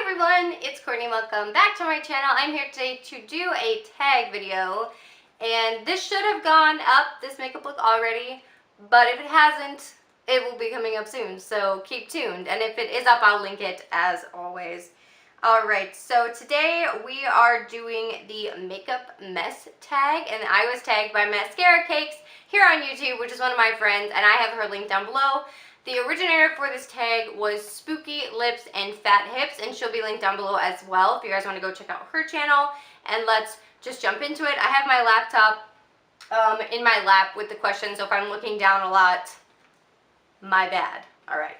everyone, it's Courtney. Welcome back to my channel. I'm here today to do a tag video, and this should have gone up, this makeup look already, but if it hasn't, it will be coming up soon, so keep tuned, and if it is up, I'll link it as always. Alright, so today we are doing the makeup mess tag, and I was tagged by Mascara Cakes here on YouTube, which is one of my friends, and I have her link down below. The originator for this tag was Spooky Lips and Fat Hips, and she'll be linked down below as well if you guys want to go check out her channel. And let's just jump into it. I have my laptop in my lap with the questions, so if I'm looking down a lot, my bad. Alright.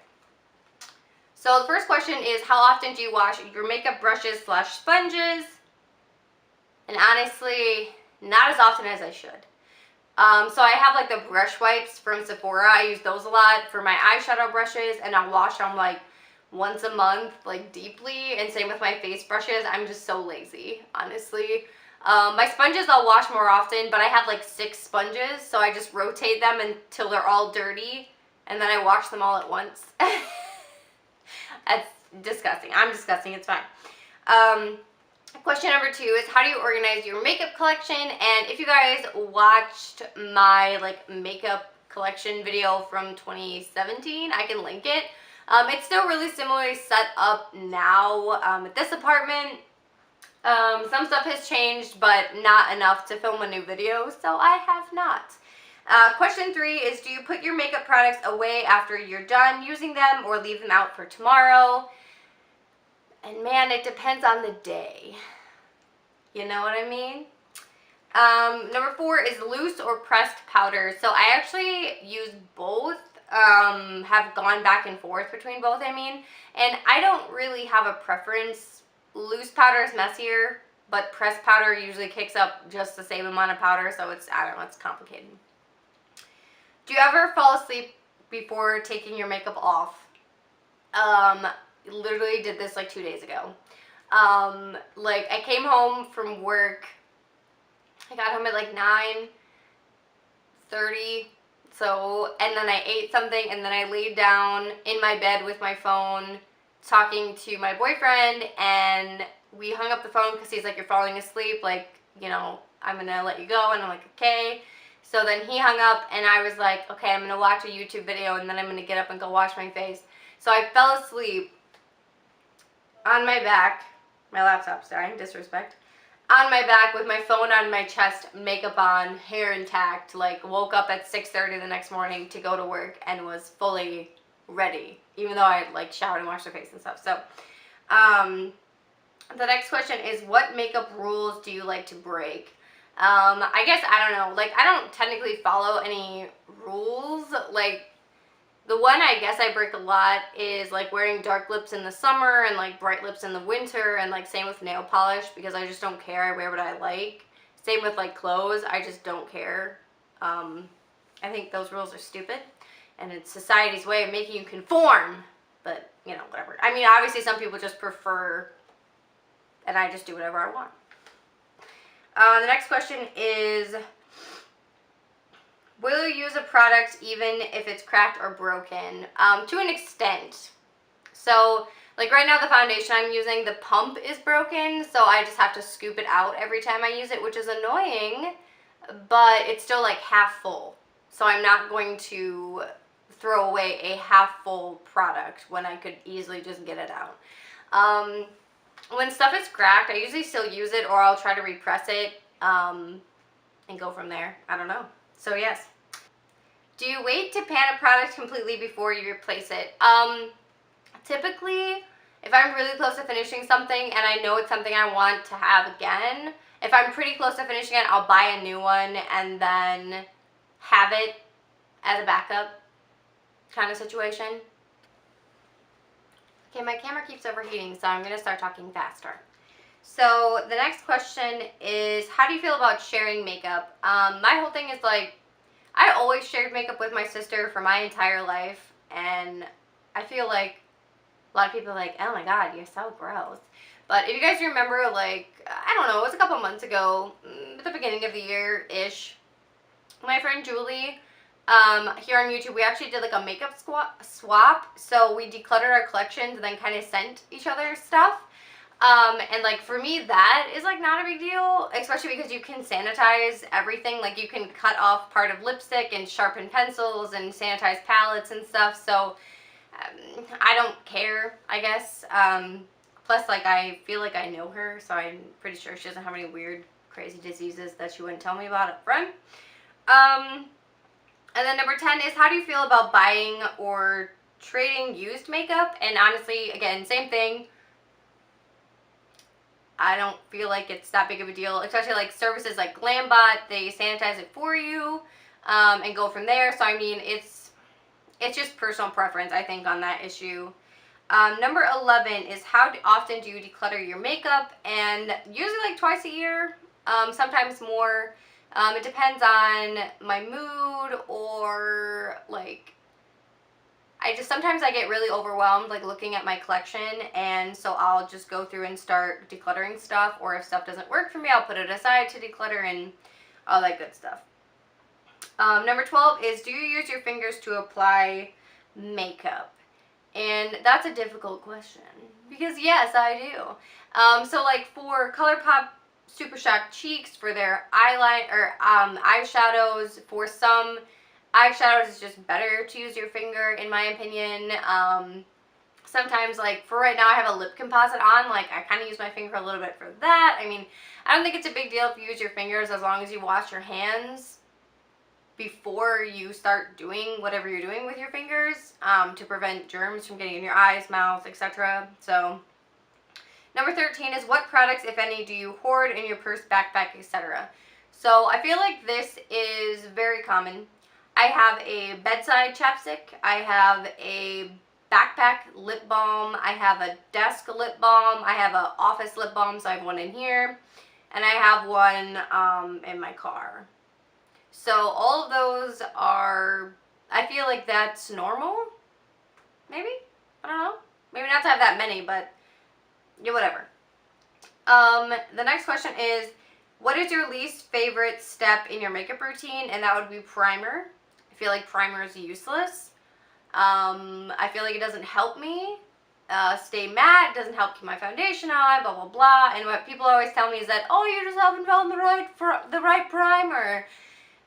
So the first question is, how often do you wash your makeup brushes / sponges? And honestly, not as often as I should. So I have like the brush wipes from Sephora. I use those a lot for my eyeshadow brushes, and I'll wash them like once a month, like deeply, and same with my face brushes. I'm just so lazy, honestly. My sponges I'll wash more often, but I have like 6 sponges, so I just rotate them until they're all dirty, and then I wash them all at once. That's disgusting. I'm disgusting, it's fine. Question number 2 is, how do you organize your makeup collection? And if you guys watched my makeup collection video from 2017, I can link it. It's still really similarly set up now at this apartment. Some stuff has changed, but not enough to film a new video, so I have not. Question 3 is, do you put your makeup products away after you're done using them or leave them out for tomorrow? And man, it depends on the day. You know what I mean? Number 4 is loose or pressed powder. So I actually use both, have gone back and forth between both, and I don't really have a preference. Loose powder is messier, but pressed powder usually kicks up just the same amount of powder, so I don't know, it's complicated. Do you ever fall asleep before taking your makeup off? Literally did this like 2 days ago. I came home from work. I got home at like 9:30. And then I ate something, and then I laid down in my bed with my phone talking to my boyfriend, and we hung up the phone because he's like, you're falling asleep, I'm gonna let you go, and I'm like, okay. So then he hung up, and I was like, okay, I'm gonna watch a YouTube video, and then I'm gonna get up and go wash my face. So I fell asleep on my back, my laptop, sorry, disrespect, on my back with my phone on my chest, makeup on, hair intact, woke up at 6:30 the next morning to go to work and was fully ready, even though I had showered and washed my face and stuff. So, the next question is, what makeup rules do you like to break? I guess, I don't know, I don't technically follow any rules, the one I guess I break a lot is wearing dark lips in the summer and bright lips in the winter, and same with nail polish, because I just don't care. I wear what I like. Same with clothes. I just don't care. I think those rules are stupid, and it's society's way of making you conform, but whatever. I mean, obviously some people just prefer, and I just do whatever I want. The next question is, will you use a product even if it's cracked or broken? To an extent. So, right now the foundation I'm using, the pump is broken, so I just have to scoop it out every time I use it, which is annoying, but it's still half full. So I'm not going to throw away a half full product when I could easily just get it out. When stuff is cracked, I usually still use it, or I'll try to repress it, and go from there. I don't know. So yes. Do you wait to pan a product completely before you replace it? Typically, if I'm really close to finishing something and I know it's something I want to have again, if I'm pretty close to finishing it, I'll buy a new one and then have it as a backup kind of situation. Okay, my camera keeps overheating, so I'm going to start talking faster. So the next question is, how do you feel about sharing makeup? My whole thing is I always shared makeup with my sister for my entire life, and I feel like a lot of people are like, oh my god, you're so gross. But if you guys remember, I don't know, it was a couple months ago, at the beginning of the year-ish, my friend Julie, here on YouTube, we actually did a makeup swap. So we decluttered our collections and then kind of sent each other stuff. And like for me, that is like not a big deal, especially because you can sanitize everything. Like you can cut off part of lipstick and sharpen pencils and sanitize palettes and stuff. So I don't care, I guess. Plus, like I feel like I know her, so I'm pretty sure she doesn't have any weird, crazy diseases that she wouldn't tell me about up front. And then number 10 is, how do you feel about buying or trading used makeup? And honestly, again, same thing. I don't feel like it's that big of a deal, especially like services like GlamBot, they sanitize it for you, and go from there. So I mean, it's just personal preference, I think, on that issue. Number 11 is, how often do you declutter your makeup? And usually like twice a year, sometimes more. It depends on my mood, or like sometimes I get really overwhelmed like looking at my collection, and so I'll just go through and start decluttering stuff, or if stuff doesn't work for me, I'll put it aside to declutter and all that good stuff. Number 12 is, do you use your fingers to apply makeup? And that's a difficult question, because yes, I do. So like for ColourPop Super Shock Cheeks, for their eyeliner or eyeshadows, for some eyeshadows it's just better to use your finger, in my opinion. Sometimes, like for right now, I have a lip composite on, like I kind of use my finger a little bit for that. I mean, I don't think it's a big deal if you use your fingers, as long as you wash your hands before you start doing whatever you're doing with your fingers, to prevent germs from getting in your eyes, mouth, etc. So number 13 is, what products, if any, do you hoard in your purse, backpack, etc.? So I feel like this is very common. I have a bedside chapstick, I have a backpack lip balm, I have a desk lip balm, I have an office lip balm, so I have one in here, and I have one in my car. So all of those are, I feel like that's normal, maybe? I don't know. Maybe not to have that many, but yeah, whatever. The next question is, what is your least favorite step in your makeup routine? And that would be primer. I feel like primer is useless. I feel like it doesn't help me stay matte, it doesn't help keep my foundation on, blah, blah, blah. And what people always tell me is that, oh, you just haven't found the right primer.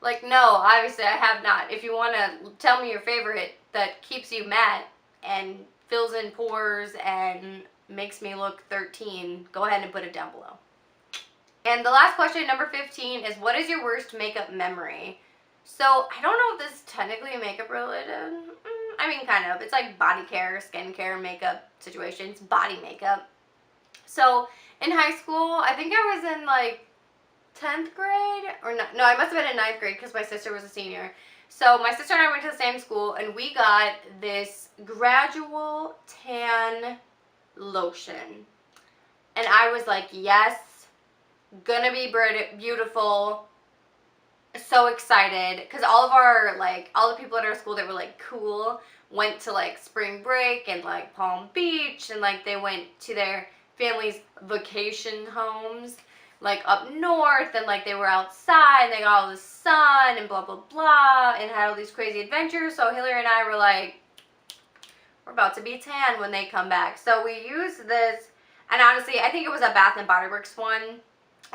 Like, no, obviously I have not. If you want to tell me your favorite that keeps you matte and fills in pores and makes me look 13, go ahead and put it down below. And the last question, number 15, is, what is your worst makeup memory? So I don't know if this is technically makeup related. I mean, kind of. It's like body care, skincare, makeup situations, body makeup. So in high school, I think I was in like 10th grade, or no, I must have been in 9th grade because my sister was a senior. So my sister and I went to the same school, and we got this gradual tan lotion. And I was like, yes, gonna be beautiful. So excited, because all the people at our school that were like cool went to like spring break and like Palm Beach, and like they went to their family's vacation homes like up north, and like they were outside and they got all the sun and blah blah blah and had all these crazy adventures. So Hillary and I were like, we're about to be tan when they come back. So we used this, and honestly I think it was a Bath and Body Works one,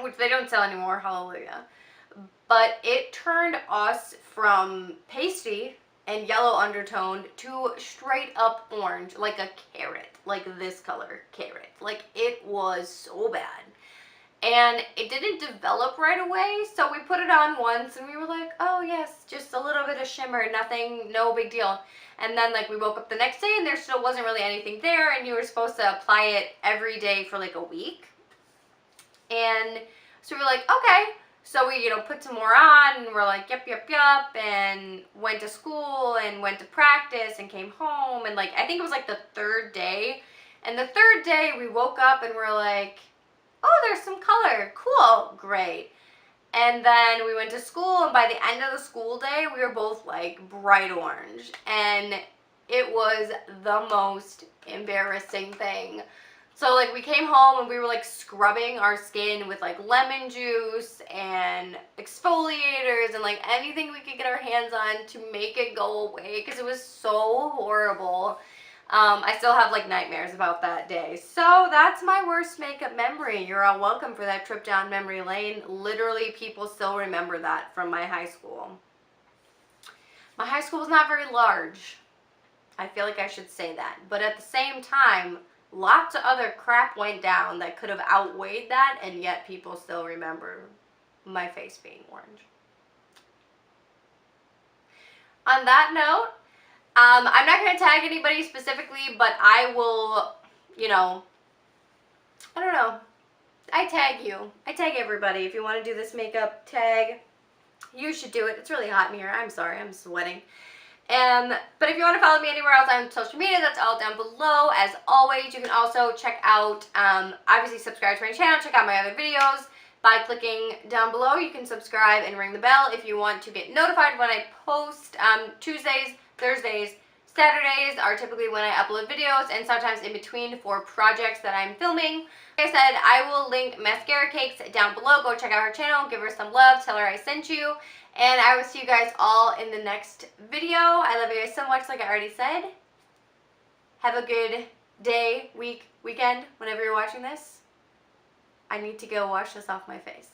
which they don't sell anymore, hallelujah. But it turned us from pasty and yellow undertoned to straight up orange, like a carrot, like this color carrot. Like, it was so bad. And it didn't develop right away, so we put it on once and we were like, oh yes, just a little bit of shimmer, nothing, no big deal. And then like we woke up the next day and there still wasn't really anything there, and you were supposed to apply it every day for like a week. And so we were like, okay. So we, put some more on, and we're like, yep, and went to school and went to practice and came home, and like, I think it was like the 3rd day. And the 3rd day we woke up and we're like, oh, there's some color, cool, great. And then we went to school, and by the end of the school day, we were both like bright orange. And it was the most embarrassing thing. So like we came home and we were like scrubbing our skin with like lemon juice and exfoliators and like anything we could get our hands on to make it go away, because it was so horrible. I still have like nightmares about that day. So that's my worst makeup memory. You're all welcome for that trip down memory lane. Literally, people still remember that from my high school. My high school was not very large. I feel like I should say that. But at the same time, lots of other crap went down that could have outweighed that, and yet people still remember my face being orange. On that note, I'm not going to tag anybody specifically, but I will, you know, I don't know. I tag you. I tag everybody. If you want to do this makeup tag, you should do it. It's really hot in here. I'm sorry. I'm sweating. But if you want to follow me anywhere else on social media, that's all down below. As always, you can also check out, obviously subscribe to my channel, check out my other videos by clicking down below. You can subscribe and ring the bell if you want to get notified when I post. Tuesdays, Thursdays, Saturdays are typically when I upload videos, and sometimes in between for projects that I'm filming. Like I said, I will link Mascara Cakes down below. Go check out her channel, give her some love, tell her I sent you. And I will see you guys all in the next video. I love you guys so much, like I already said. Have a good day, week, weekend, whenever you're watching this. I need to go wash this off my face.